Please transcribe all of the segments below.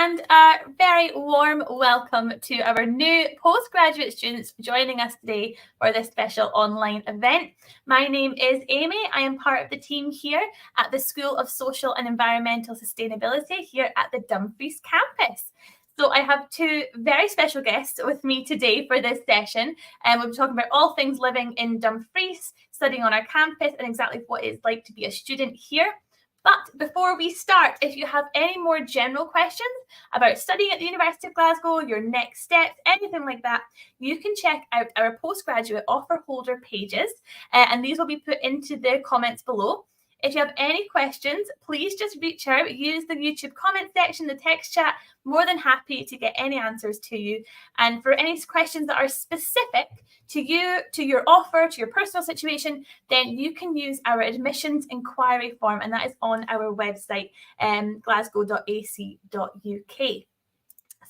and a very warm welcome to our new postgraduate students joining us today for this special online event. My name is Amy. I am part of the team here at the School of Social and Environmental Sustainability here at the Dumfries Campus. So I have two very special guests with me today for this session, and we'll be talking about all things living in Dumfries, studying on our campus, and exactly what it's like to be a student here. But before we start, if you have any more general questions about studying at the University of Glasgow, your next steps, anything like that, you can check out our postgraduate offer holder pages, and these will be put into the comments below. If you have any questions, please just reach out, use the YouTube comment section, the text chat. More than happy to get any answers to you. And for any questions that are specific to you, to your offer, to your personal situation, then you can use our admissions inquiry form, and that is on our website, glasgow.ac.uk.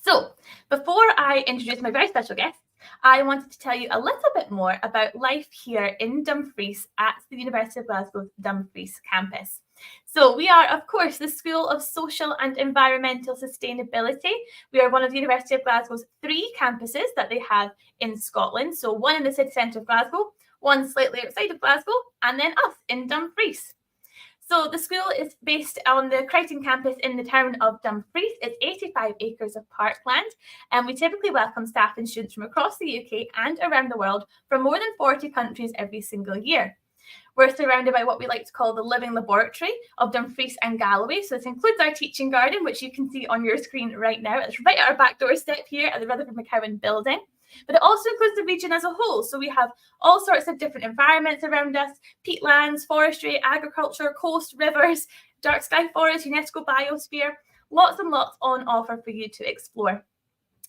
So before I introduce my very special guest, I wanted to tell you a little bit more about life here in Dumfries at the University of Glasgow's Dumfries Campus. So we are, of course, the School of Social and Environmental Sustainability. We are one of the University of Glasgow's 3 campuses that they have in Scotland. So one in the city centre of Glasgow, one slightly outside of Glasgow, and then us in Dumfries. So the school is based on the Crichton campus in the town of Dumfries. It's 85 acres of parkland, and we typically welcome staff and students from across the UK and around the world from more than 40 countries every single year. We're surrounded by what we like to call the living laboratory of Dumfries and Galloway. So this includes our teaching garden, which you can see on your screen right now. It's right at our back doorstep here at the Rutherford McCowan building. But it also includes the region as a whole. So we have all sorts of different environments around us: peatlands, forestry, agriculture, coast, rivers, dark sky forest, UNESCO biosphere, lots and lots on offer for you to explore.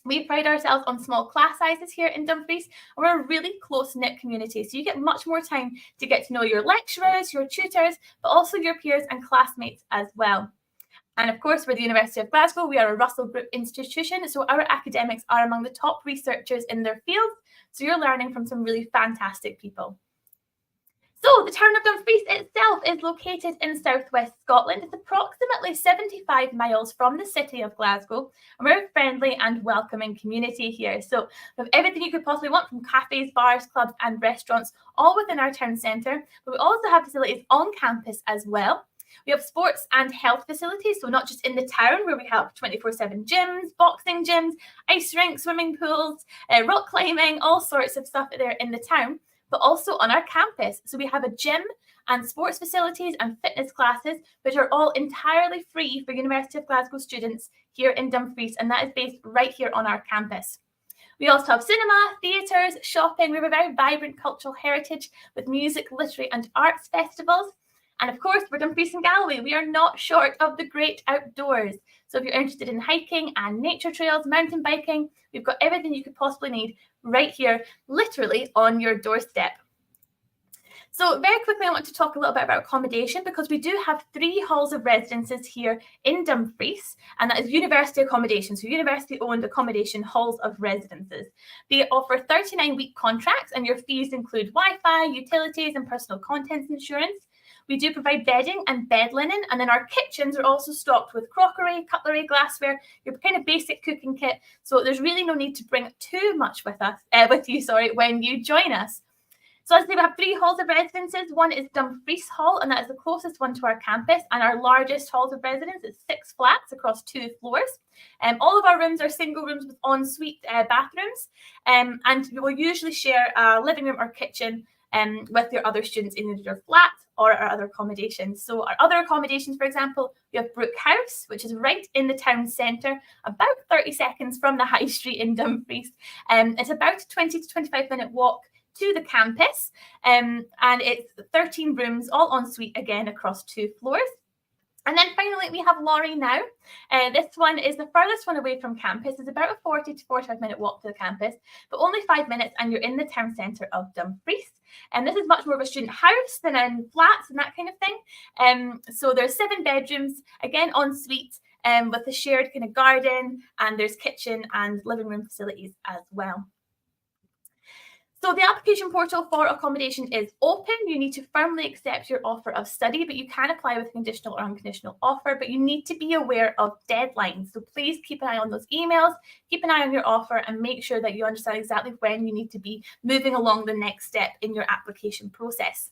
We pride ourselves on small class sizes here in Dumfries, and we're a really close-knit community, so you get much more time to get to know your lecturers, your tutors, but also your peers and classmates as well. And of course, we're the University of Glasgow. We are a Russell Group institution, so our academics are among the top researchers in their field, so you're learning from some really fantastic people. So the town of Dumfries itself is located in southwest Scotland. It's approximately 75 miles from the city of Glasgow, and we're a friendly and welcoming community here. So we have everything you could possibly want, from cafes, bars, clubs and restaurants, all within our town centre. But we also have facilities on campus as well. We have sports and health facilities, so not just in the town where we have 24/7 gyms, boxing gyms, ice rinks, swimming pools, rock climbing, all sorts of stuff there in the town, but also on our campus. So we have a gym and sports facilities and fitness classes, which are all entirely free for University of Glasgow students here in Dumfries, and that is based right here on our campus. We also have cinema, theatres, shopping. We have a very vibrant cultural heritage with music, literary and arts festivals. And of course, we're Dumfries and Galloway. We are not short of the great outdoors. So if you're interested in hiking and nature trails, mountain biking, we've got everything you could possibly need right here, literally on your doorstep. So very quickly, I want to talk a little bit about accommodation, because we do have 3 halls of residences here in Dumfries, and that is university accommodation. So university-owned accommodation halls of residences. They offer 39-week contracts, and your fees include Wi-Fi, utilities, and personal contents insurance. We do provide bedding and bed linen, and then our kitchens are also stocked with crockery, cutlery, glassware, your kind of basic cooking kit. So there's really no need to bring too much with you when you join us. So as I say, we have 3 halls of residences. One is Dumfries Hall, and that is the closest one to our campus, and our largest halls of residence is 6 flats across 2 floors. All of our rooms are single rooms with ensuite bathrooms, and we will usually share a living room or kitchen with your other students in either your flat or our other accommodations. So our other accommodations, for example, we have Brook House, which is right in the town centre, about 30 seconds from the high street in Dumfries. It's about a 20 to 25-minute walk to the campus, and it's 13 rooms, all en suite again across 2 floors. And then finally, we have Laurie now. This one is the furthest one away from campus. It's about a 40 to 45-minute walk to the campus, but only 5 minutes, and you're in the town centre of Dumfries. And this is much more of a student house than in flats and that kind of thing. So there's 7 bedrooms, again en suite, with a shared kind of garden, and there's kitchen and living room facilities as well. So the application portal for accommodation is open. You need to firmly accept your offer of study, but you can apply with a conditional or unconditional offer, but you need to be aware of deadlines. So please keep an eye on those emails, keep an eye on your offer, and make sure that you understand exactly when you need to be moving along the next step in your application process.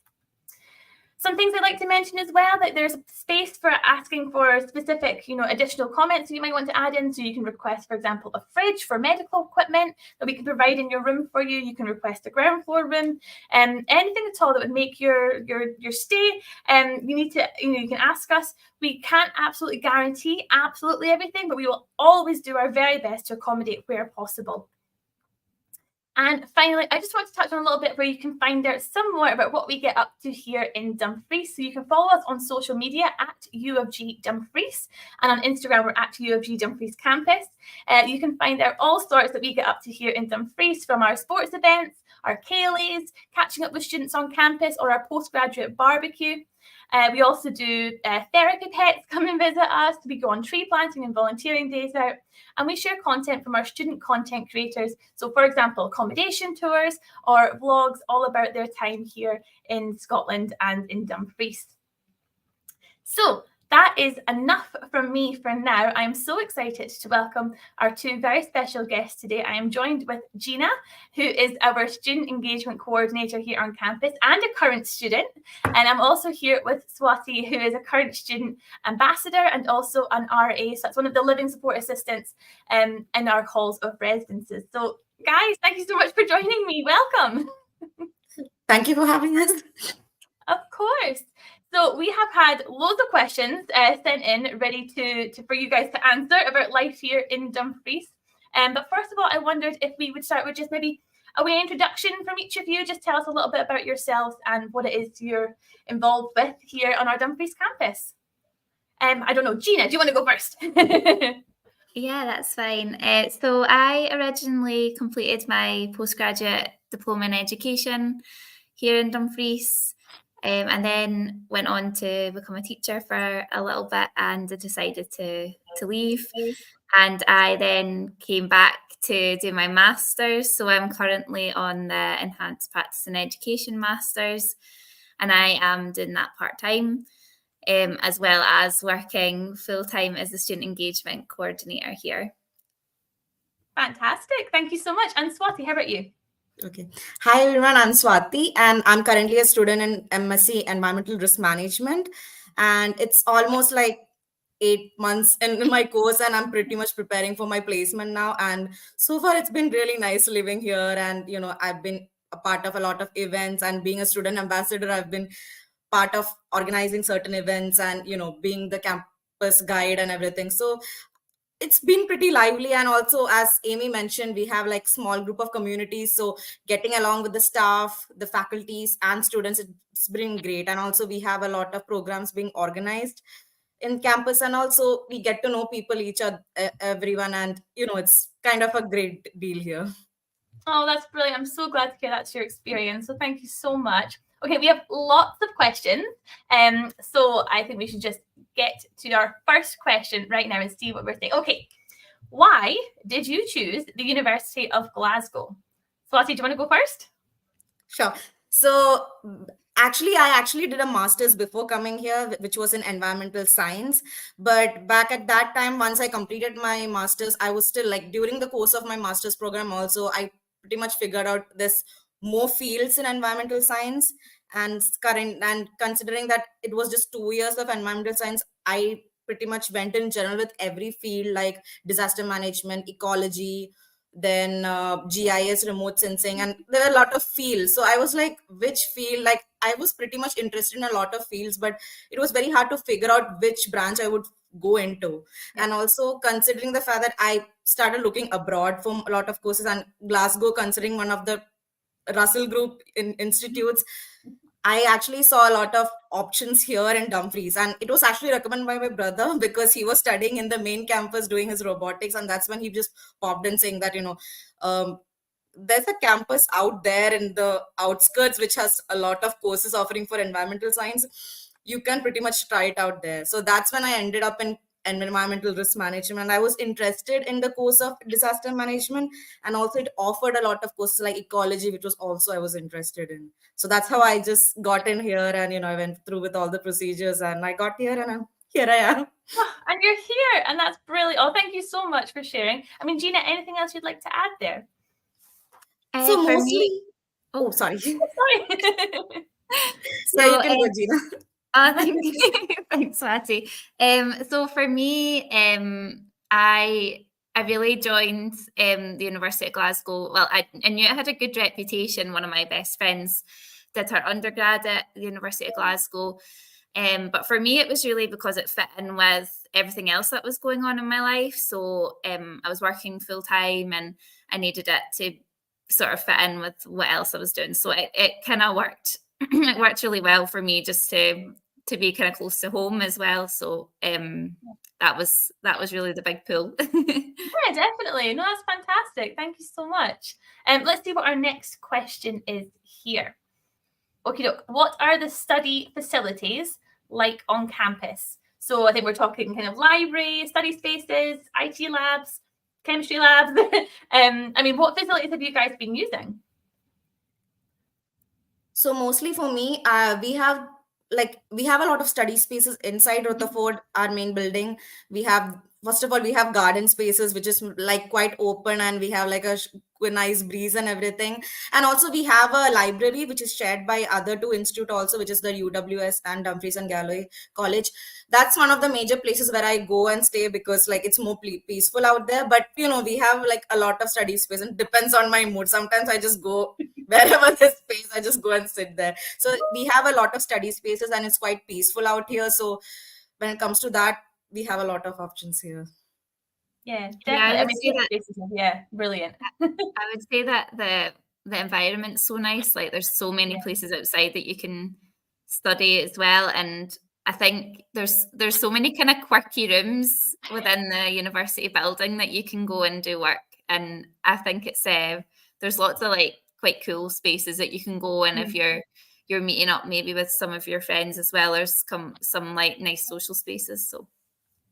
Some things I'd like to mention as well, that there's space for asking for specific, additional comments you might want to add in. So you can request, for example, a fridge for medical equipment that we can provide in your room for you. You can request a ground floor room, and anything at all that would make your stay. You need to, you can ask us. We can't absolutely guarantee absolutely everything, but we will always do our very best to accommodate where possible. And finally, I just want to touch on a little bit where you can find out some more about what we get up to here in Dumfries. So you can follow us on social media at UofG Dumfries, and on Instagram we're at UofG Dumfries Campus. You can find out all sorts that we get up to here in Dumfries, from our sports events, our Kayleys, catching up with students on campus, or our postgraduate barbecue. We also do therapy pets come and visit us. We go on tree planting and volunteering days out. And we share content from our student content creators. So, for example, accommodation tours or vlogs all about their time here in Scotland and in Dumfries. So that is enough from me for now. I am so excited to welcome our two very special guests today. I am joined with Gina, who is our Student Engagement Coordinator here on campus and a current student. And I'm also here with Swati, who is a current student ambassador and also an RA. So that's one of the living support assistants in our halls of residences. So guys, thank you so much for joining me. Welcome. Thank you for having us. Of course. So we have had loads of questions sent in ready for you guys to answer about life here in Dumfries. But first of all, I wondered if we would start with just maybe a wee introduction from each of you. Just tell us a little bit about yourselves and what it is you're involved with here on our Dumfries campus. I don't know, Gina, do you want to go first? Yeah, that's fine. So I originally completed my postgraduate diploma in education here in Dumfries, and then went on to become a teacher for a little bit, and I decided to leave. And I then came back to do my master's. So I'm currently on the Enhanced Practice in Education Masters, and I am doing that part-time, as well as working full-time as a student engagement coordinator here. Fantastic. Thank you so much. And Swati, how about you? Okay. Hi, everyone. I'm Swati, and I'm currently a student in MSc Environmental Risk Management. And it's almost like 8 months in my course, and I'm pretty much preparing for my placement now. And so far, it's been really nice living here. And, I've been a part of a lot of events, and being a student ambassador, I've been part of organizing certain events and, being the campus guide and everything. So it's been pretty lively. And also, as Amy mentioned, we have like small group of communities, so getting along with the staff, the faculties and students, it's been great. And also we have a lot of programs being organized in campus, and also we get to know people, each other, everyone, and it's kind of a great deal here. Oh, that's brilliant. I'm so glad to hear that's your experience. So thank you so much. Okay, we have lots of questions. So I think we should just get to our first question right now and see what we're saying. Okay, why did you choose the University of Glasgow? Swati, do you want to go first? Sure. So I actually did a master's before coming here, which was in environmental science. But back at that time, once I completed my master's, I was still like, during the course of my master's program also, I pretty much figured out there's more fields in environmental science. And considering that it was just 2 years of environmental science, I pretty much went in general with every field, like disaster management, ecology, then GIS, remote sensing, and there are a lot of fields. So I was like, which field? Like, I was pretty much interested in a lot of fields, but it was very hard to figure out which branch I would go into. Yeah. And also considering the fact that I started looking abroad for a lot of courses, and Glasgow, considering one of the Russell Group institutes, I actually saw a lot of options here in Dumfries, and it was actually recommended by my brother because he was studying in the main campus doing his robotics, and that's when he just popped in saying that, there's a campus out there in the outskirts which has a lot of courses offering for environmental science. You can pretty much try it out there. So that's when I ended up in environmental risk management. I was interested in the course of disaster management, and also it offered a lot of courses like ecology, which was also I was interested in. So that's how I just got in here, and I went through with all the procedures, and I got here, and here I am. Oh, and you're here, and that's brilliant. Oh, thank you so much for sharing. I mean, Gina, anything else you'd like to add there? So For mostly, me, sorry. Sorry. Yeah, you can go, Gina. Thank you. Thanks, Swati. So for me, I really joined the University of Glasgow. Well, I knew it had a good reputation. One of my best friends did her undergrad at the University of Glasgow. But for me, it was really because it fit in with everything else that was going on in my life. So I was working full time, and I needed it to sort of fit in with what else I was doing. So it kind of worked. It worked really well for me just to be kind of close to home as well. So that was really the big pull. Yeah, definitely. No, that's fantastic. Thank you so much. Let's see what our next question is here. Okay, what are the study facilities like on campus? So I think we're talking kind of library, study spaces, IT labs, chemistry labs. I mean, what facilities have you guys been using? So mostly for me, we have a lot of study spaces inside Rutherford, our main building. We have, first of all, we have garden spaces, which is like quite open, and we have like a nice breeze and everything. And also we have a library which is shared by other two institute also, which is the UWS and Dumfries and Galloway College. That's one of the major places where I go and stay, because like it's more peaceful out there. But we have like a lot of study space, and depends on my mood. Sometimes I just go wherever there's space, I just go and sit there. So we have a lot of study spaces, and it's quite peaceful out here. So when it comes to that, we have a lot of options here. Yeah, definitely. Brilliant. I would say that the environment's so nice. Like there's so many places outside that you can study as well, and I think there's so many kind of quirky rooms within the university building that you can go and do work. And I think it's there's lots of like quite cool spaces that you can go in if you're meeting up maybe with some of your friends as well. There's some like nice social spaces. So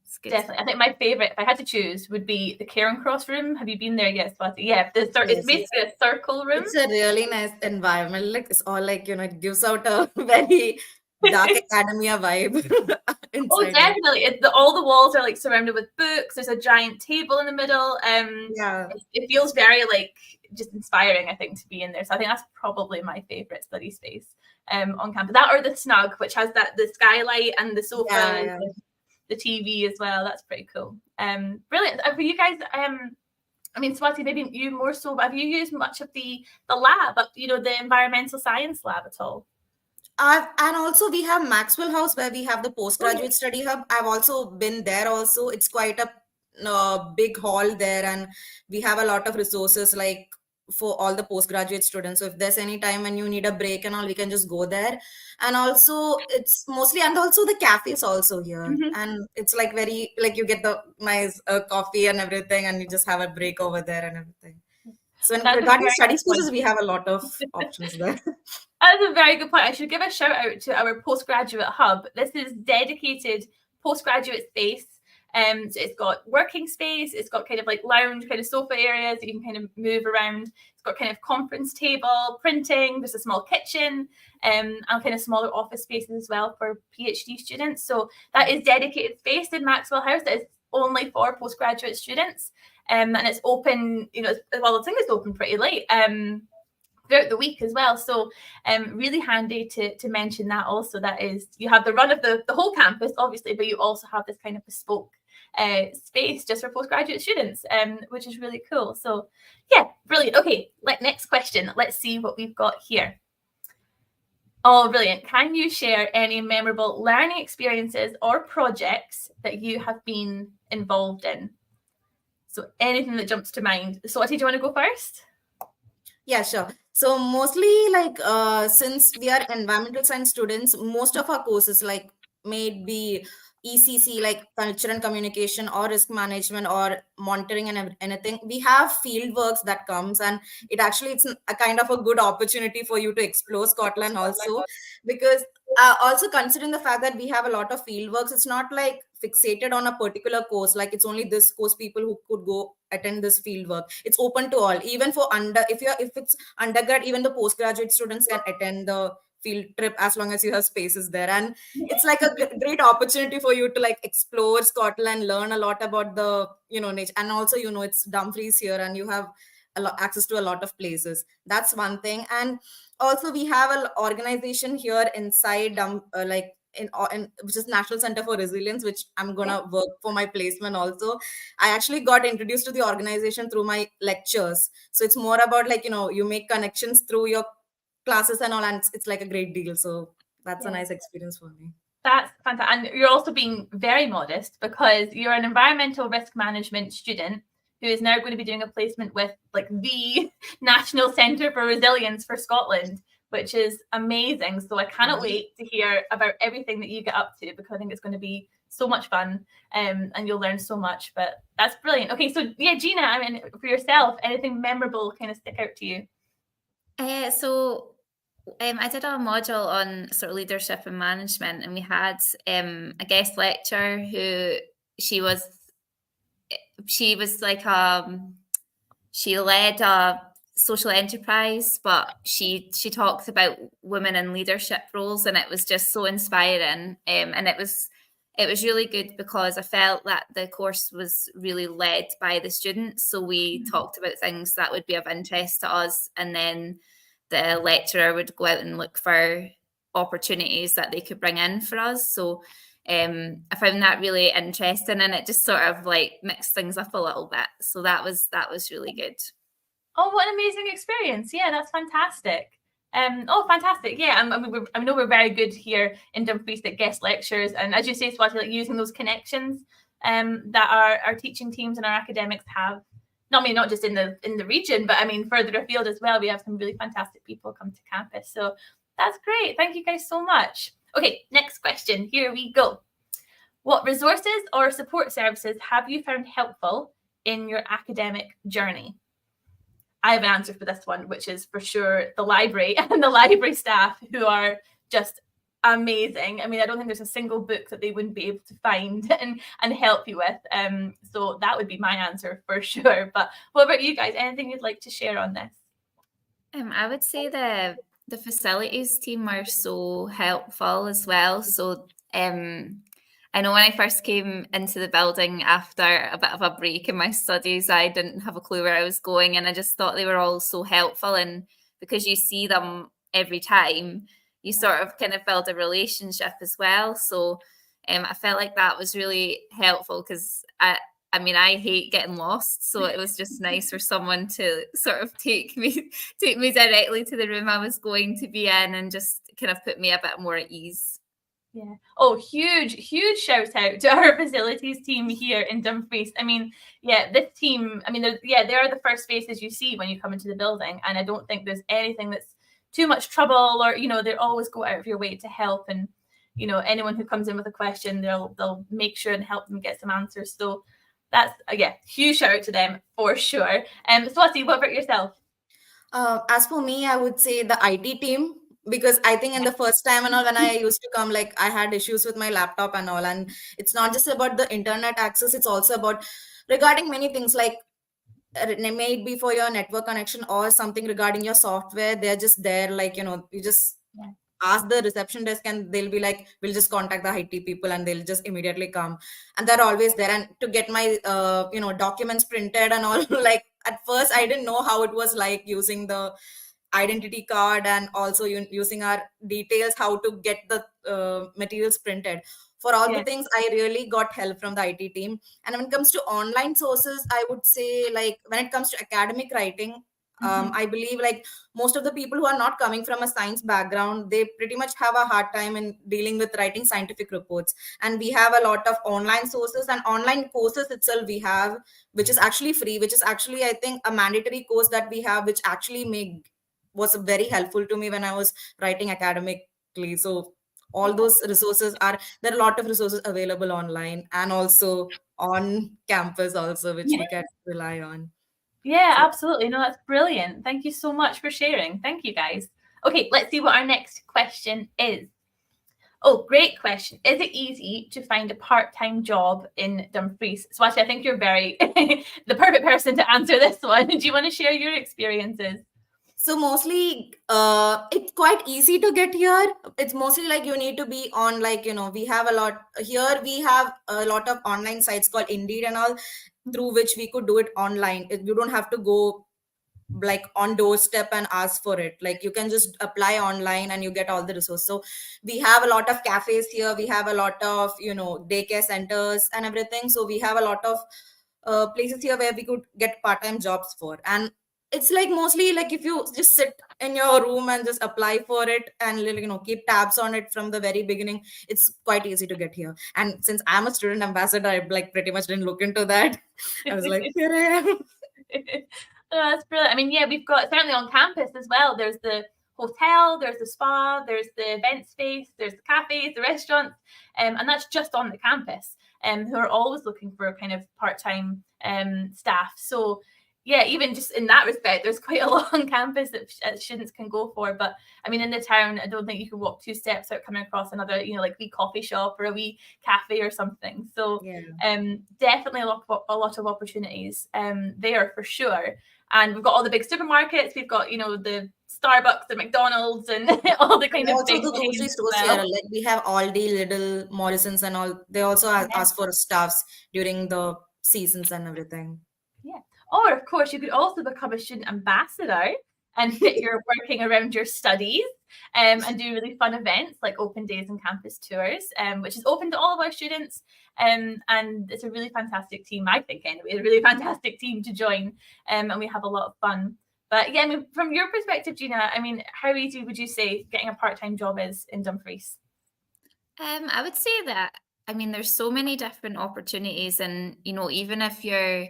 it's good. Definitely. I think my favorite, if I had to choose, would be the Cairn Cross room. Have you been there yet, Swati? Yeah, it's basically a circle room. It's a really nice environment. Like it's all like, it gives out a very dark academia vibe. Oh, definitely. All the walls are like surrounded with books. There's a giant table in the middle. It feels very like just inspiring, I think, to be in there. So I think that's probably my favorite study space on campus. That or the Snug, which has the skylight and the sofa and the TV as well. That's pretty cool. Brilliant. For you guys, I mean, Swati, maybe you more so, but have you used much of the lab, the environmental science lab at all? And also we have Maxwell House, where we have the postgraduate study hub. I've also been there also. It's quite a big hall there, and we have a lot of resources like for all the postgraduate students. So if there's any time when you need a break and all, we can just go there. And also it's mostly, and also the cafes also here. And it's like very, like you get the nice coffee and everything, and you just have a break over there and everything. So regarding study spaces, we have a lot of options there. That's a very good point. I should give a shout out to our postgraduate hub. This is dedicated postgraduate space. So it's got working space, it's got kind of like lounge kind of sofa areas that you can kind of move around. It's got kind of conference table, printing, there's a small kitchen, and kind of smaller office spaces as well for PhD students. So that is dedicated space in Maxwell House that is only for postgraduate students. And it's open, I think it's open pretty late. Throughout the week as well. So really handy to mention that also. That is, you have the run of the whole campus, obviously, but you also have this kind of bespoke space just for postgraduate students, which is really cool. So yeah, brilliant. Okay, next question. Let's see what we've got here. Oh, brilliant. Can you share any memorable learning experiences or projects that you have been involved in? So anything that jumps to mind. Swati, do you want to go first? Yeah, sure. So mostly since we are environmental science students, most of our courses may be ECC, like culture and communication, or risk management, or monitoring and anything, we have field works that comes, and it's a kind of a good opportunity for you to explore Scotland also, because also considering the fact that we have a lot of field works, it's not like fixated on a particular course, like it's only this course people who could go attend this field work. It's open to all, even for if it's undergrad, even the postgraduate students can attend the field trip as long as you have spaces there. And it's like a great opportunity for you to like explore Scotland, learn a lot about the nature, and also it's Dumfries here, and you have a lot access to a lot of places. That's one thing. And also we have an organization here inside like in which is National Center for Resilience, which I'm gonna work for my placement also. I actually got introduced to the organization through my lectures, so it's more about like you make connections through your classes and all, and it's like a great deal. So that's a nice experience for me. That's fantastic. And you're also being very modest, because you're an environmental risk management student who is now going to be doing a placement with like the National Centre for Resilience for Scotland, which is amazing. So I cannot wait to hear about everything that you get up to, because I think it's going to be so much fun, and you'll learn so much. But that's brilliant. Okay, so yeah, Gina, I mean, for yourself, anything memorable kind of stick out to you? I did a module on sort of leadership and management, and we had a guest lecturer who she was like she led a social enterprise, but she talked about women in leadership roles, and it was just so inspiring. And it was really good, because I felt that the course was really led by the students. So we talked about things that would be of interest to us, and then the lecturer would go out and look for opportunities that they could bring in for us. So I found that really interesting, and it just sort of like mixed things up a little bit. So that was really good. Oh, what an amazing experience. Yeah, that's fantastic. Oh, fantastic. Yeah, I know we're very good here in Dumfries at guest lectures. And as you say, Swati, like using those connections that our teaching teams and our academics have. Not just in the region, but I mean further afield as well. We have some really fantastic people come to campus. So that's great. Thank you guys so much. Okay, next question. Here we go. What resources or support services have you found helpful in your academic journey? I have an answer for this one, which is for sure the library and the library staff, who are just amazing. I mean, I don't think there's a single book that they wouldn't be able to find and help you with. So that would be my answer for sure. But what about you guys? Anything you'd like to share on this? I would say the facilities team are so helpful as well. So I know when I first came into the building after a bit of a break in my studies, I didn't have a clue where I was going, and I just thought they were all so helpful. And because you see them every time, you sort of kind of build a relationship as well. So I felt like that was really helpful, because I mean, I hate getting lost, so it was just nice for someone to sort of take me directly to the room I was going to be in, and just kind of put me a bit more at ease. Yeah. Oh, huge shout out to our facilities team here in Dumfries. I mean, yeah, this team, I mean, they are the first faces you see when you come into the building. And I don't think there's anything that's too much trouble, or, they always go out of your way to help. And, anyone who comes in with a question, they'll make sure and help them get some answers. So that's, huge shout out to them for sure. Swati, what about yourself? As for me, I would say the IT team, because I think in the first time and all, when I used to come, like I had issues with my laptop and all, and it's not just about the internet access, it's also about regarding many things, like it may be for your network connection or something regarding your software. They're just there, like, you just ask the reception desk and they'll be like, we'll just contact the IT people, and they'll just immediately come, and they're always there. And to get my documents printed and all, like at first I didn't know how it was like using the identity card, and also using our details, how to get the materials printed. For all the things, I really got help from the IT team. And when it comes to online sources, I would say, like, when it comes to academic writing, I believe like most of the people who are not coming from a science background, they pretty much have a hard time in dealing with writing scientific reports. And we have a lot of online sources and online courses itself we have, which is actually free, which is actually, I think, a mandatory course that we have, which actually was very helpful to me when I was writing academically. So all those resources there are a lot of resources available online and also on campus also, which we can rely on. Yeah, So- absolutely. No, that's brilliant. Thank you so much for sharing. Thank you, guys. Okay, let's see what our next question is. Oh, great question. Is it easy to find a part-time job in Dumfries? Swati, I think you're very the perfect person to answer this one. Do you want to share your experiences? So mostly, it's quite easy to get here. It's mostly like you need to be on, like, we have a lot here. We have a lot of online sites called Indeed and all, through which we could do it online. You don't have to go like on doorstep and ask for it. Like, you can just apply online and you get all the resources. So we have a lot of cafes here. We have a lot of, daycare centers and everything. So we have a lot of places here where we could get part-time jobs for. And it's like mostly like if you just sit in your room and just apply for it and keep tabs on it from the very beginning, it's quite easy to get here. And since I'm a student ambassador, I like pretty much didn't look into that. I was like, here I am. Oh, that's brilliant. I mean, yeah, we've got certainly on campus as well. There's the hotel, there's the spa, there's the event space, there's the cafes, the restaurants, and that's just on the campus. Who are always looking for kind of part-time staff. So yeah, even just in that respect, there's quite a lot on campus that students can go for. But I mean, in the town, I don't think you can walk 2 steps without coming across another, like wee coffee shop or a wee cafe or something. So definitely a lot of opportunities there for sure. And we've got all the big supermarkets. We've got, the Starbucks, the McDonald's, and all the kind of also big the grocery names stores as well. here, like we have Aldi, Lidl, Morrison's and all. They also ask for staffs during the seasons and everything. Yeah. Or of course, you could also become a student ambassador and fit your working around your studies and do really fun events like open days and campus tours, which is open to all of our students. And it's a really fantastic team, I think, anyway, a really fantastic team to join. And we have a lot of fun. But yeah, I mean, from your perspective, Gina, I mean, how easy would you say getting a part-time job is in Dumfries? I would say that, I mean, there's so many different opportunities, and even if you're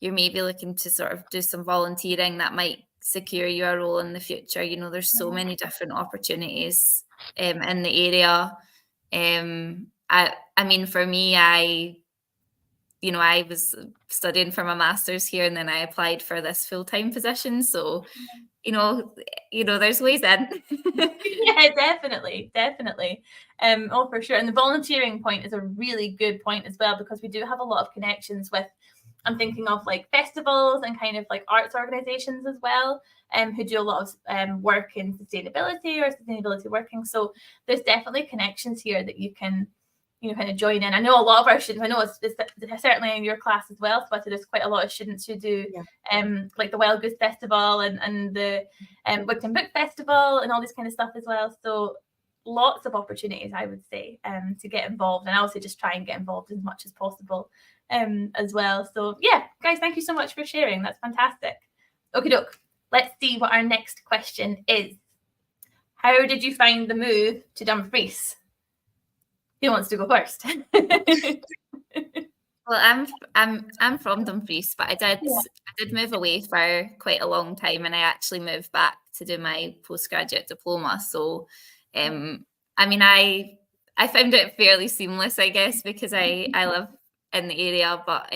maybe looking to sort of do some volunteering that might secure you a role in the future, there's so many different opportunities in the area. I mean, for me, I was studying for my master's here, and then I applied for this full-time position. So, there's ways in. Yeah, definitely. Oh, for sure. And the volunteering point is a really good point as well, because we do have a lot of connections with, I'm thinking of like festivals and kind of like arts organizations as well, who do a lot of work in sustainability or sustainability working. So there's definitely connections here that you can, kind of join in. I know a lot of our students, I know it's certainly in your class as well, but there's quite a lot of students who do like the Wild Goose Festival and the Wigton Book Festival and all this kind of stuff as well. So lots of opportunities, I would say, to get involved, and I also just try and get involved as much as possible as well. So yeah, guys, thank you so much for sharing. That's fantastic. Okie doke. Let's see what our next question is. How did you find the move to Dumfries? Who wants to go first? Well, I'm from Dumfries, but I did move away for quite a long time, and I actually moved back to do my postgraduate diploma. So, I mean, I found it fairly seamless, I guess, because I live in the area. But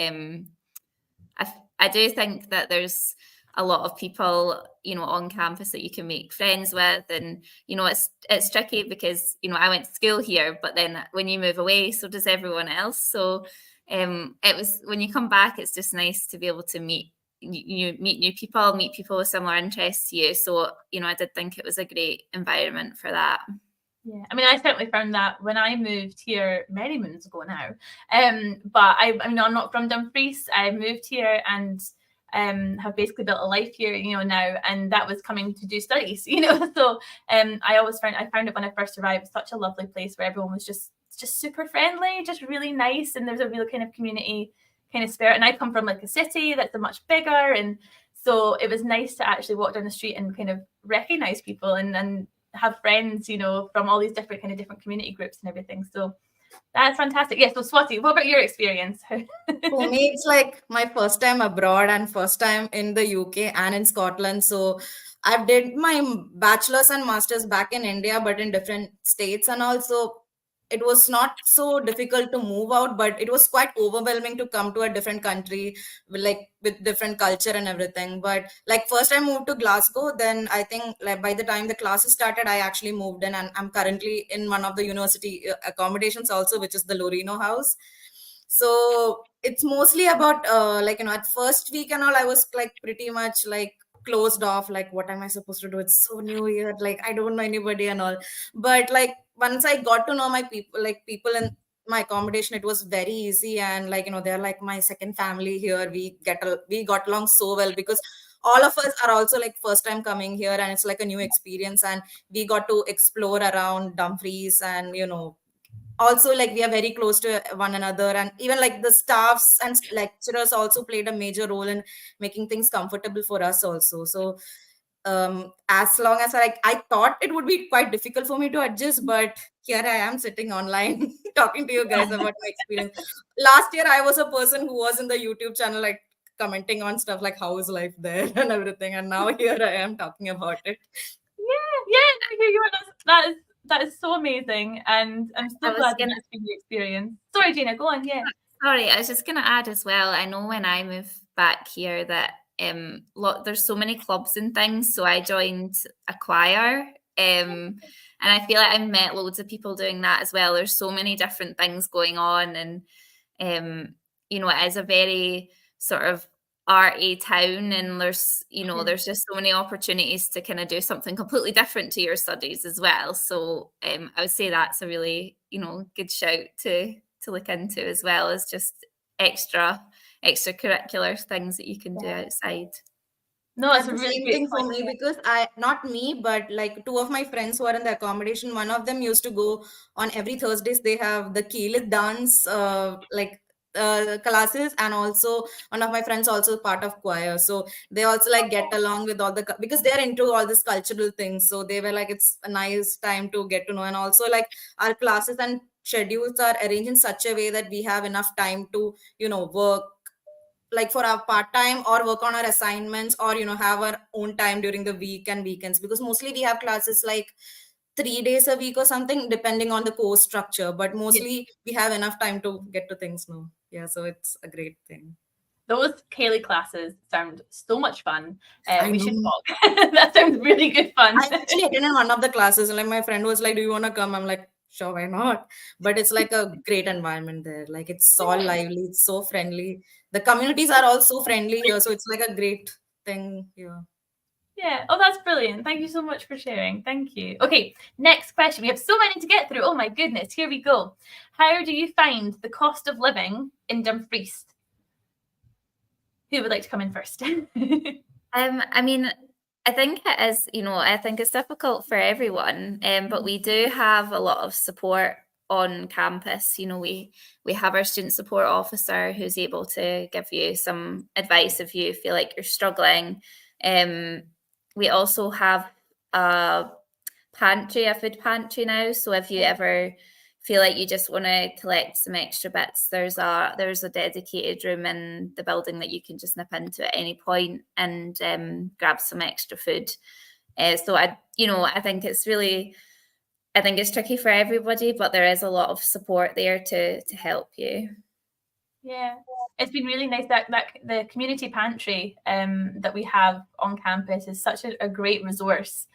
I do think that there's a lot of people, on campus that you can make friends with, and it's tricky because I went to school here, but then when you move away, so does everyone else. So it was, when you come back, it's just nice to be able to meet new people, meet people with similar interests to you. So I did think it was a great environment for that. Yeah, I mean, I certainly found that when I moved here many moons ago now. But I mean, I'm not from Dumfries. I moved here and have basically built a life here, now, and that was coming to do studies, So I found it when I first arrived, such a lovely place where everyone was just super friendly, just really nice, and there's a real kind of community kind of spirit. And I come from like a city that's a much bigger, and so it was nice to actually walk down the street and kind of recognize people and have friends, from all these different community groups and everything. So that's fantastic. Yeah, so Swati, what about your experience? For me, it's like my first time abroad and first time in the UK and in Scotland. So I did my bachelor's and master's back in India, but in different states, and also it was not so difficult to move out, but it was quite overwhelming to come to a different country with different culture and everything. But like first I moved to Glasgow, then I think like by the time the classes started, I actually moved in, and I'm currently in one of the university accommodations also, which is the Lorino House. So it's mostly about at first week and all, I was like pretty much like closed off, like what am I supposed to do, it's so new here, like I don't know anybody and all. But like once I got to know my people, like people in my accommodation, it was very easy, and they're like my second family here. We got along so well, because all of us are also like first time coming here, and it's like a new experience, and we got to explore around Dumfries, and also like we are very close to one another, and even like the staffs and lecturers also played a major role in making things comfortable for us also. So as long as I thought it would be quite difficult for me to adjust, but here I am sitting online talking to you guys about my experience. Last year I was a person who was in the YouTube channel, like commenting on stuff like how is life there and everything, and now here I am talking about it. I hear you. That is so amazing, and I'm so glad that it's been the experience. Sorry, Gina, go on. Yeah. Sorry, I was just going to add as well. I know when I moved back here that there's so many clubs and things, so I joined a choir, and I feel like I've met loads of people doing that as well. There's so many different things going on, and it is a very sort of arty town, and there's there's just so many opportunities to kind of do something completely different to your studies as well. So I would say that's a really good shout to look into, as well as just extracurricular things that you can do outside. No, it's That's a the really same great thing for point. me, because not me, but like two of my friends who are in the accommodation, one of them used to go on every Thursdays. They have the Keelit dance classes, and also one of my friends also part of choir. So they also like get along with all because they're into all these cultural things. So they were like, it's a nice time to get to know. And also like our classes and schedules are arranged in such a way that we have enough time to work like for our part time, or work on our assignments, or have our own time during the week and weekends, because mostly we have classes like 3 days a week or something, depending on the course structure, but mostly we have enough time to get to things now. Yeah, so it's a great thing. Those Kaylee classes sound so much fun. We should know. talk. That sounds really good fun. I actually attended one of the classes, and like my friend was like, do you want to come? I'm like, sure, why not? But it's like a great environment there, like it's all lively, it's so friendly, the communities are all so friendly here, so it's like a great thing here. Yeah. Oh, that's brilliant. Thank you so much for sharing. Thank you. Okay, next question. We have so many to get through. Oh my goodness. Here we go. How do you find the cost of living in Dumfries? Who would like to come in first? I mean, I think it is, I think it's difficult for everyone, but we do have a lot of support on campus. We have our student support officer who's able to give you some advice if you feel like you're struggling. We also have a food pantry now. So if you ever feel like you just want to collect some extra bits, there's a dedicated room in the building that you can just nip into at any point and grab some extra food. So I think it's tricky for everybody, but there is a lot of support there to help you. Yeah, it's been really nice that the community pantry that we have on campus is such a great resource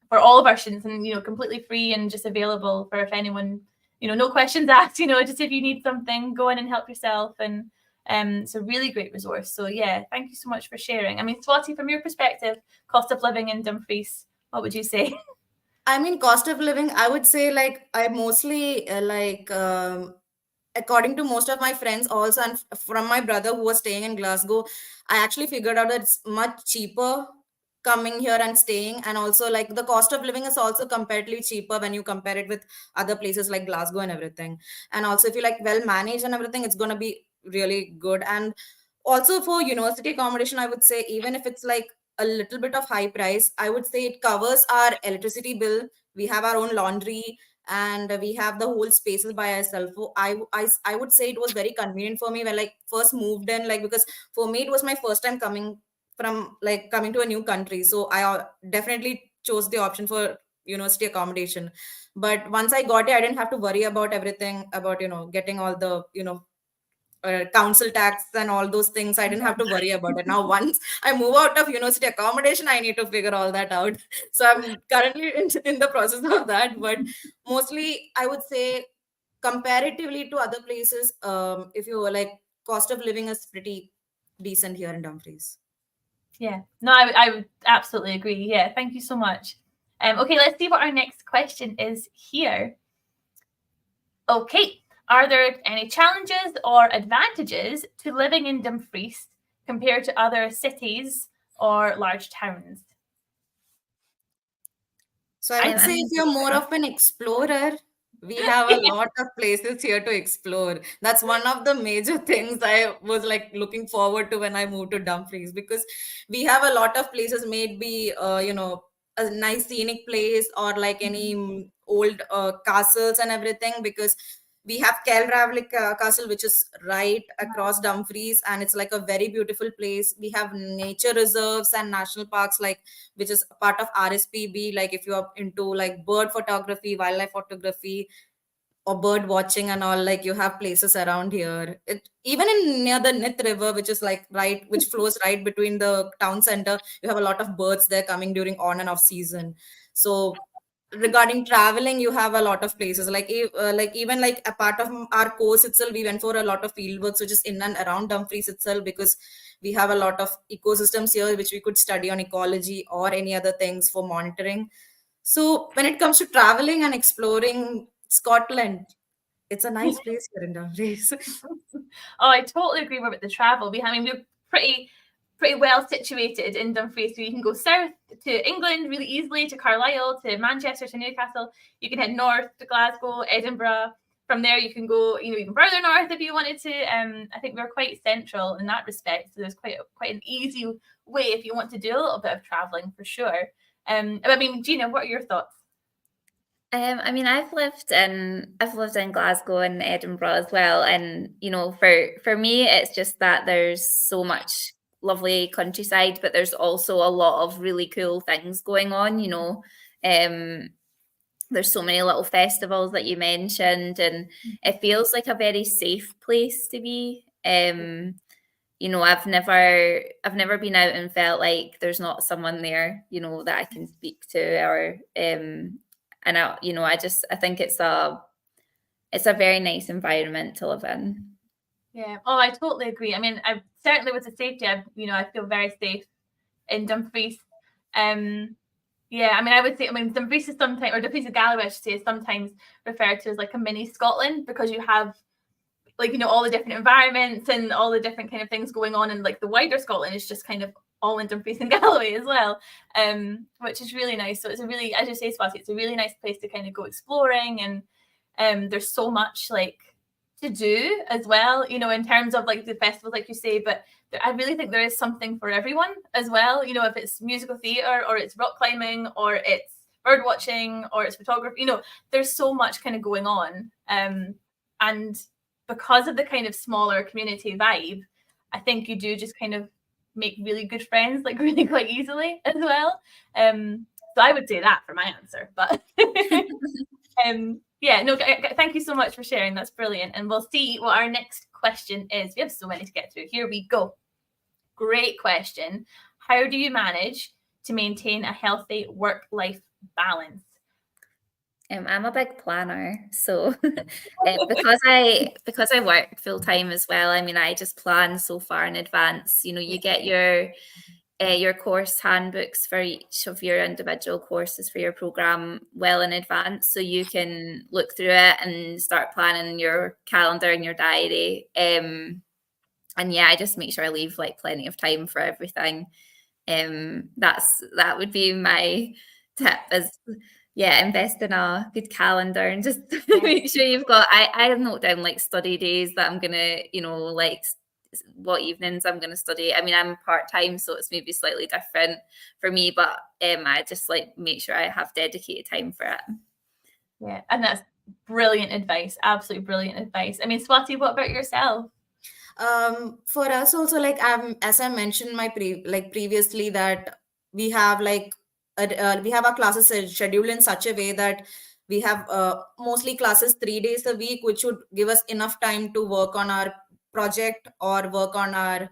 for all of our students, and completely free and just available for if anyone, no questions asked, just if you need something, go in and help yourself. And it's a really great resource. So yeah, thank you so much for sharing. I mean, Swati, from your perspective, cost of living in Dumfries, what would you say? I mean, cost of living, I would say like I mostly according to most of my friends also, and from my brother who was staying in Glasgow, I actually figured out that it's much cheaper coming here and staying. And also like the cost of living is also comparatively cheaper when you compare it with other places like Glasgow and everything. And also if you like well managed and everything, it's going to be really good. And also for university accommodation, I would say even if it's like a little bit of high price, I would say it covers our electricity bill. We have our own laundry, and we have the whole spaces by ourselves. So I would say it was very convenient for me when like first moved in, like because for me it was my first time coming from like coming to a new country. So I definitely chose the option for university accommodation. But once I got it, I didn't have to worry about everything about, getting all the, council tax and all those things. I didn't have to worry about it. Now, once I move out of university accommodation, I need to figure all that out. So I'm currently in the process of that. But mostly, I would say, comparatively to other places, if you were like, cost of living is pretty decent here in Dumfries. Yeah, no, I would absolutely agree. Yeah, thank you so much. Okay, let's see what our next question is here. Okay, are there any challenges or advantages to living in Dumfries compared to other cities or large towns? So I would say if you're more of an explorer, we have a lot of places here to explore. That's one of the major things I was like looking forward to when I moved to Dumfries, because we have a lot of places, maybe a nice scenic place, or like any old castles and everything, because we have Kelravlik Castle, which is right across Dumfries, and it's like a very beautiful place. We have nature reserves and national parks, like, which is part of RSPB. Like if you are into like bird photography, wildlife photography, or bird watching and all, like you have places around here. It even in near the Nith River, which is like which flows right between the town center, you have a lot of birds there coming during on and off season. So regarding traveling, you have a lot of places, like like even like a part of our course itself, we went for a lot of field works which is in and around Dumfries itself, because we have a lot of ecosystems here which we could study on ecology or any other things for monitoring. So when it comes to traveling and exploring Scotland, it's a nice place here in Dumfries. Oh, I totally agree with the travel. We're pretty well situated in Dumfries, so you can go south to England really easily, to Carlisle, to Manchester, to Newcastle. You can head north to Glasgow, Edinburgh. From there, you can go, even further north if you wanted to. I think we're quite central in that respect, so there's quite an easy way if you want to do a little bit of traveling for sure. Gina, what are your thoughts? I've lived in Glasgow and Edinburgh as well, and for me, it's just that there's so much lovely countryside, but there's also a lot of really cool things going on. There's so many little festivals that you mentioned, and it feels like a very safe place to be. I've never been out and felt like there's not someone there, that I can speak to, or and I think it's a very nice environment to live in. Yeah. Oh, I totally agree. I certainly with the safety, I feel very safe in Dumfries. I would say, Dumfries is sometimes, or Dumfries of Galloway, I should say, is sometimes referred to as like a mini Scotland, because you have all the different environments and all the different kind of things going on, and like the wider Scotland is just kind of all in Dumfries and Galloway as well, which is really nice. So it's a really, as you say, Swati, it's a really nice place to kind of go exploring, and there's so much like to do as well, in terms of like the festivals, like you say, but I really think there is something for everyone as well, if it's musical theatre, or it's rock climbing, or it's bird watching, or it's photography, there's so much kind of going on, and because of the kind of smaller community vibe, I think you do just kind of make really good friends, like really quite easily as well. So I would say that for my answer, but thank you so much for sharing. That's brilliant. And we'll see what our next question is. We have so many to get through. Here we go. Great question. How do you manage to maintain a healthy work-life balance? I'm a big planner, so because I work full time as well. I just plan so far in advance. You get your course handbooks for each of your individual courses for your program well in advance, so you can look through it and start planning your calendar and your diary. I just make sure I leave like plenty of time for everything. That would be my tip, is invest in a good calendar and just make sure you've got, I have noted down like study days that I'm gonna, like what evenings I'm gonna study. I'm part-time, so it's maybe slightly different for me, but I just like make sure I have dedicated time for it. Yeah, and that's brilliant advice. Absolutely brilliant advice. Swati, what about yourself? For us also, like as I mentioned previously, that we have we have our classes scheduled in such a way that we have mostly classes 3 days a week, which would give us enough time to work on our project or work on our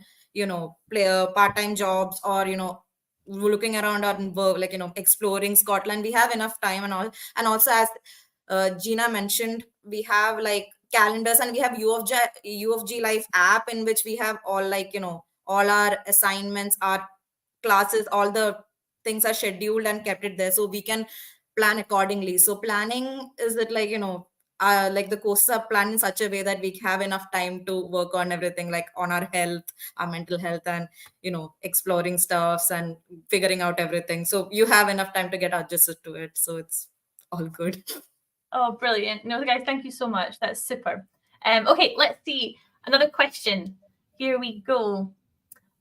play part-time jobs, or looking around our work, like exploring Scotland. We have enough time and all. And also, as Gina mentioned, we have like calendars, and we have UofG Life app, in which we have all all our assignments, our classes, all the things are scheduled and kept it there, so we can plan accordingly. So planning is it like the courses are planned in such a way that we have enough time to work on everything, like on our health, our mental health, and exploring stuffs and figuring out everything. So you have enough time to get adjusted to it, so it's all good. Oh, brilliant. No, guys, thank you so much. That's super. Okay, let's see. Another question. Here we go.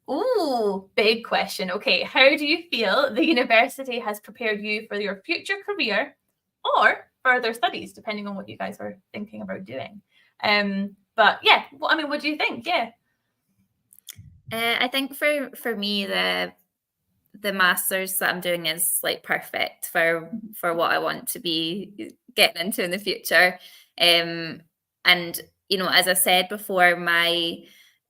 Ooh, big question. Okay, how do you feel the university has prepared you for your future career or further studies, depending on what you guys are thinking about doing? But yeah, well, I mean, what do you think? Yeah. I think for me, the masters that I'm doing is like perfect for what I want to be getting into in the future. And as I said before,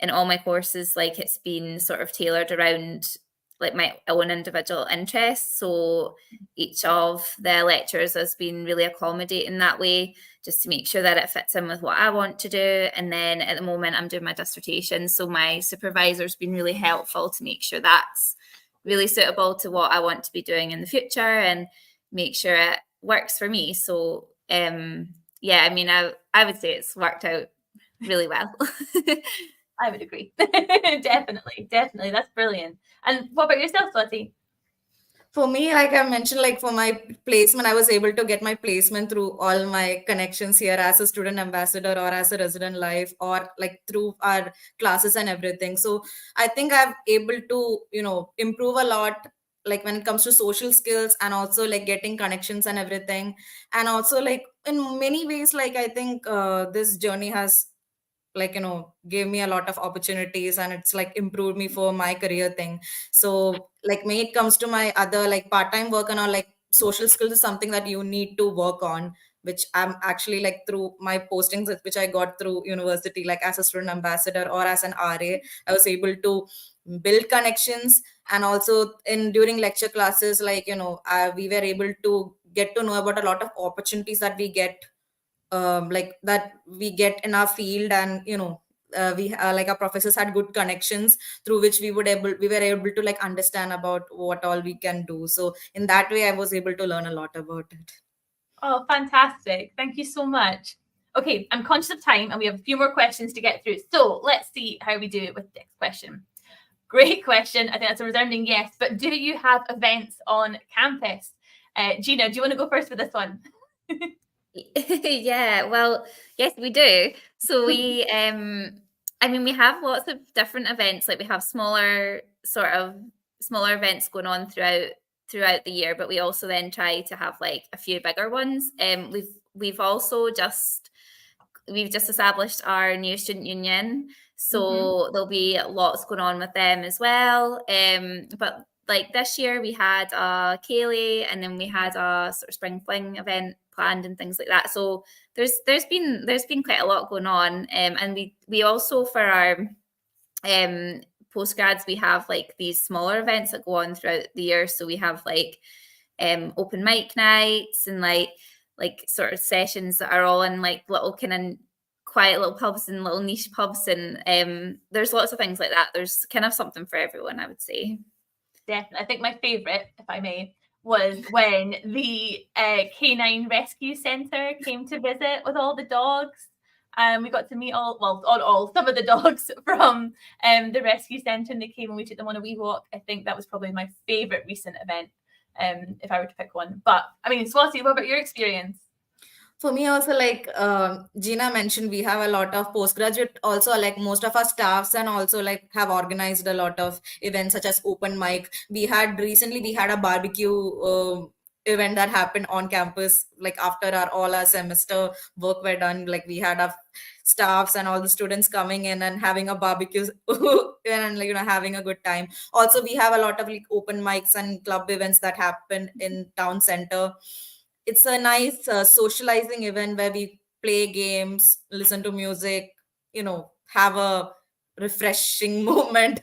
in all my courses, like it's been sort of tailored around like my own individual interests. So each of the lecturers has been really accommodating that way, just to make sure that it fits in with what I want to do. And then at the moment I'm doing my dissertation, so my supervisor's been really helpful to make sure that's really suitable to what I want to be doing in the future and make sure it works for me. So yeah, I mean, I would say it's worked out really well. I would agree. Definitely. That's brilliant. And what about yourself, Swati? For me, like I mentioned, like for my placement, I was able to get my placement through all my connections here as a student ambassador or as a resident life, or like through our classes and everything. So I think I'm able to, improve a lot, like when it comes to social skills, and also like getting connections and everything. And also like in many ways, like I think this journey has gave me a lot of opportunities, and it's like improved me for my career thing. So like when it comes to my other like part-time work and all, like social skills is something that you need to work on, which I'm actually like through my postings which I got through university, like as a student ambassador or as an RA, I was able to build connections. And also in during lecture classes, like we were able to get to know about a lot of opportunities that we get, like that we get in our field. And we like our professors had good connections through which we were able to like understand about what all we can do. So in that way I was able to learn a lot about it. Oh, fantastic. Thank you so much. Okay, I'm conscious of time and we have a few more questions to get through. So let's see how we do it with the next question. Great question. I think that's a resounding yes. But do you have events on campus? Gina, do you want to go first with this one? Yeah, well, yes, we do. So we we have lots of different events. Like we have smaller events going on throughout the year, but we also then try to have like a few bigger ones. We've also just established our new student union, so there'll be lots going on with them as well. But like this year we had a Ceilidh, and then we had a sort of spring fling event planned and things like that. So there's been quite a lot going on. And we also, for our postgrads, we have like these smaller events that go on throughout the year. So we have like open mic nights and like sort of sessions that are all in like little kind of quiet little pubs and little niche pubs, and there's lots of things like that. There's kind of something for everyone, I would say. Definitely. I think my favourite, if I may, was when the canine rescue centre came to visit with all the dogs. We got to meet some of the dogs from the rescue centre, and they came and we took them on a wee walk. I think that was probably my favourite recent event, if I were to pick one. But I mean, Swati, what about your experience? For me also, like Gina mentioned, we have a lot of postgraduate also, like most of our staffs and also like have organized a lot of events such as open mic. We had a barbecue event that happened on campus, like after all our semester work were done. Like we had a staffs and all the students coming in and having a barbecue and like, having a good time. Also, we have a lot of like open mics and club events that happen in town center. It's a nice socializing event where we play games, listen to music, have a refreshing moment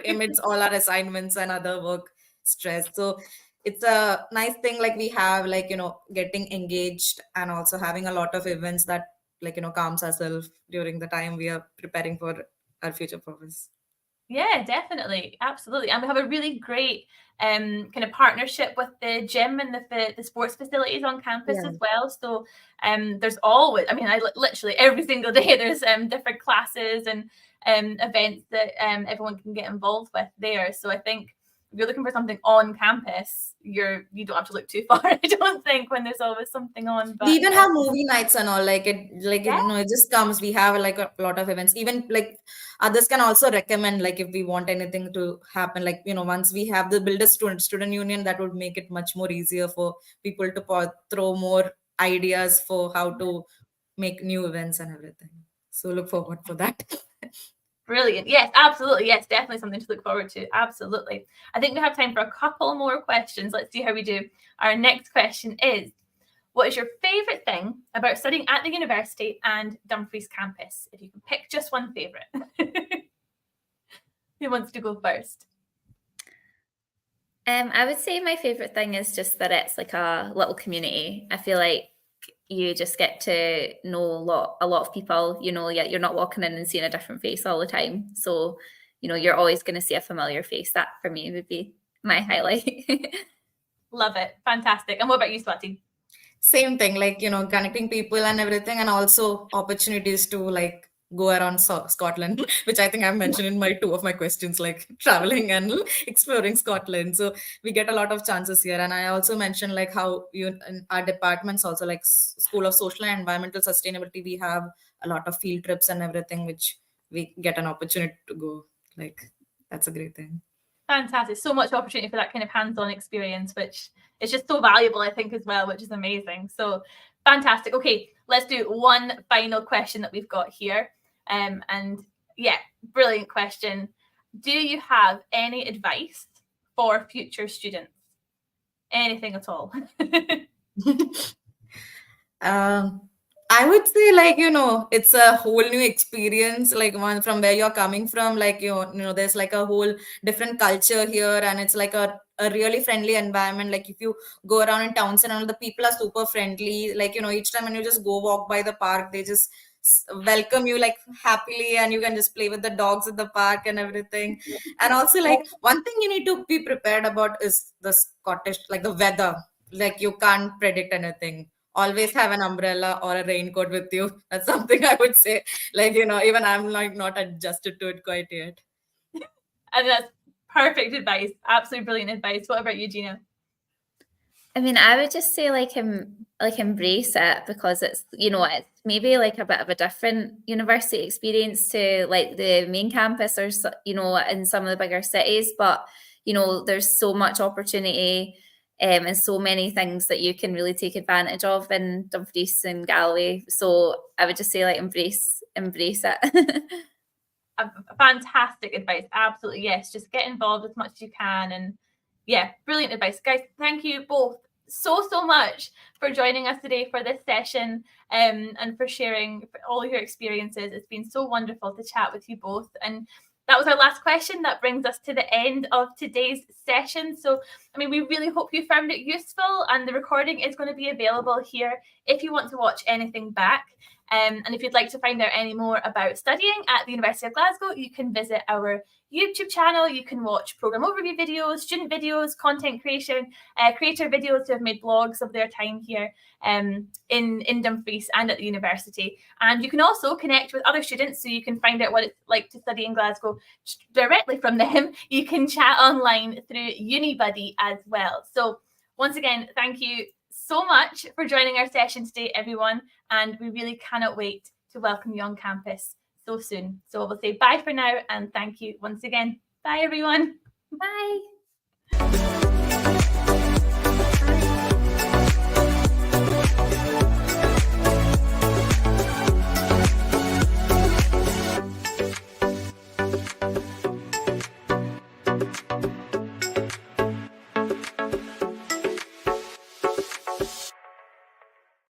amidst all our assignments and other work stress. So it's a nice thing, like we have like, getting engaged and also having a lot of events that like, calms ourselves during the time we are preparing for our future purpose. Yeah, definitely. Absolutely. And we have a really great kind of partnership with the gym and the sports facilities on campus as well. So there's always, I literally every single day there's different classes and events that everyone can get involved with there. So I think if you're looking for something on campus, you don't have to look too far, I don't think, when there's always something on. But we even have movie nights and all, it just comes. We have like a lot of events. Even like others can also recommend, like if we want anything to happen, like once we have the build a student union, that would make it much more easier for people to throw more ideas for how to make new events and everything. So look forward for that. Brilliant. Yes, absolutely. Yes, definitely something to look forward to. Absolutely. I think we have time for a couple more questions. Let's see how we do. Our next question is, what is your favourite thing about studying at the university and Dumfries campus? If you can pick just one favourite. Who wants to go first? I would say my favourite thing is just that it's like a little community. I feel like you just get to know a lot of people, yet you're not walking in and seeing a different face all the time. So, you're always going to see a familiar face. That for me would be my highlight. Love it. Fantastic. And what about you, Swati? Same thing, like, connecting people and everything, and also opportunities to like go around Scotland, which I think I've mentioned in two of my questions, like traveling and exploring Scotland. So we get a lot of chances here. And I also mentioned like how in our departments also, like School of Social and Environmental Sustainability, we have a lot of field trips and everything, which we get an opportunity to go. Like, that's a great thing. Fantastic. So much opportunity for that kind of hands-on experience, which is just so valuable, I think, as well, which is amazing. So fantastic. Okay, let's do one final question that we've got here. And yeah, brilliant question. Do you have any advice for future students? Anything at all? I would say, like, it's a whole new experience, like one from where you're coming from, like, there's like a whole different culture here, and it's like a really friendly environment. Like if you go around in towns and all, the people are super friendly. Like, each time when you just go walk by the park, they just welcome you like happily, and you can just play with the dogs at the park and everything. And also, like, one thing you need to be prepared about is the Scottish, like the weather. Like you can't predict anything. Always have an umbrella or a raincoat with you. That's something I would say. Like, even I'm like not adjusted to it quite yet. And that's perfect advice. Absolutely brilliant advice. What about you, Gina? I would just say like embrace it, because it's, it's maybe like a bit of a different university experience to like the main campus or, in some of the bigger cities. But, there's so much opportunity and so many things that you can really take advantage of in Dumfries and Galway. So I would just say like embrace it. Fantastic advice. Absolutely. Yes. Just get involved as much as you can. And yeah, brilliant advice. Guys, thank you both so much for joining us today for this session and for sharing all your experiences. It's been so wonderful to chat with you both. And that was our last question. That brings us to the end of today's session. So, we really hope you found it useful, and the recording is going to be available here if you want to watch anything back. And if you'd like to find out any more about studying at the University of Glasgow, you can visit our YouTube channel. You can watch program overview videos, student videos, content creation, creator videos who have made blogs of their time here in Dumfries and at the university. And you can also connect with other students, so you can find out what it's like to study in Glasgow directly from them. You can chat online through UniBuddy as well. So once again, thank you so much for joining our session today, everyone. And we really cannot wait to welcome you on campus so soon. So we'll say bye for now, and thank you once again. Bye, everyone. Bye.